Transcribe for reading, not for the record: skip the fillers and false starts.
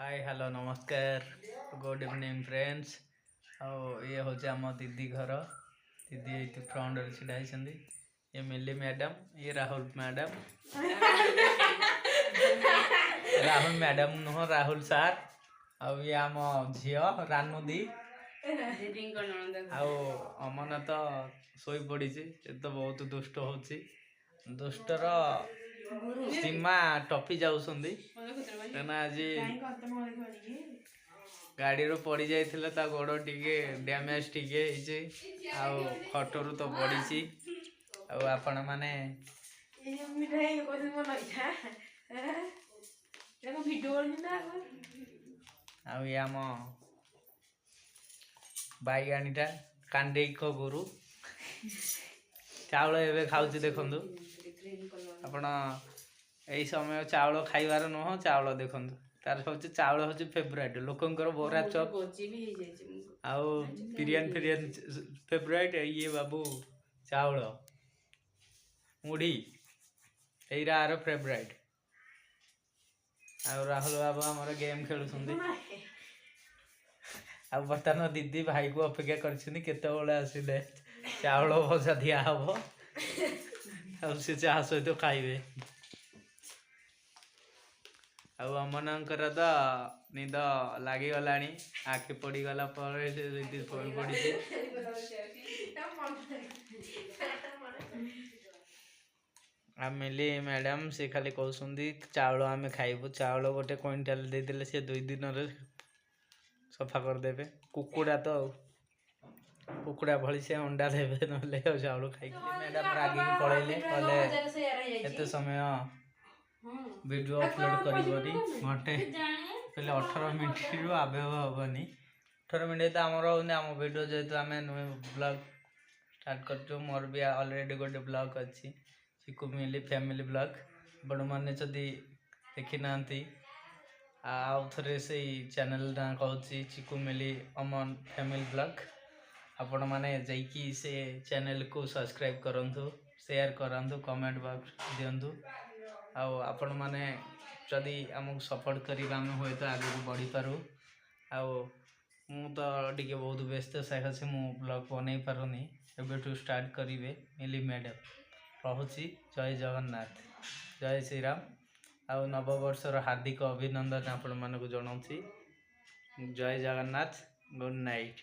Hi hello नमस्कार good evening friends. ये हूँ आम दीदी घर। दीदी ये फ्रंट छिड़ा होती। ये मिली मैडम, ये राहुल मैडम। राहुल मैडम नुह राहुल सार। ये आम झी रानू दी अमन तो शोई पड़ी तो बहुत दुष्ट हो दुष्टर सीमा टपी जाऊँगी आज गाड़ी पड़ी जाता गोड़ टे डैमेज टे खटरू तो पड़ी आपण मैंने आम बैगाणीटा कांडे गुरु चाउल एवं खाऊँ देखु आपण यही समय चाउल खाइबार नुह चाउल देखु तार हूँ चाउल हूँ फेवरेट लोकंर बोरा चप आउ बिरियानी फिरियानी फेवरेट ये बाबू चाउल मुढ़ी यहीरा आर फेवरेट। राहुल बाबू आमर गेम खेलुं बर्तमान दीदी भाई को अपेक्षा कर आसिले चाउल भजा दिया हम से चाह सहित खाइबे। अमनकर तो निद लगिगला आखि पड़गला पड़ी मिली मैडम से खाली कहते चाउल आम खाइबू चाउल गोटे क्विंटाल देदेले से 2 दिन सफा करदेवे। कुकुड़ा तो कुकुड़ा भली से अंडा देवे ना चाउल खाई मैडम रागिक पलैले कहले एत समय वीडियो अपलोड करी घंटे पहले 18 मिनट आबे हेनी 18 मिनट तो आमर आम वीडियो जेहतु आम नुए ब्लॉग स्टार्ट कर मोर भी ऑलरेडी गोटे ब्लॉग अच्छी चिकू मिली फैमिली ब्लॉग बड़ मैंने जदि देखी ना आउ थे से चैनल ना कहूँ चिकू मिली अमन फैमिली ब्लॉग आपण मैंने जाइए से चैनल को सब्सक्राइब करूँ शेयर करूँ कमेंट बॉक्स दिंतु आपण मैंने जदि आमको सपोर्ट करेंगे आम हुए तो आगे बढ़ी पारू तो टे बहुत व्यस्त सकाशे मु ब्लॉग बन पारुनी एबेठू स्टार्ट करेंगे मिली मैडम रोची जय जगन्नाथ जय श्रीराम नववर्षर हार्दिक अभिनंदन आपण मानक जनाऊँ जय जगन्नाथ गुड नाइट।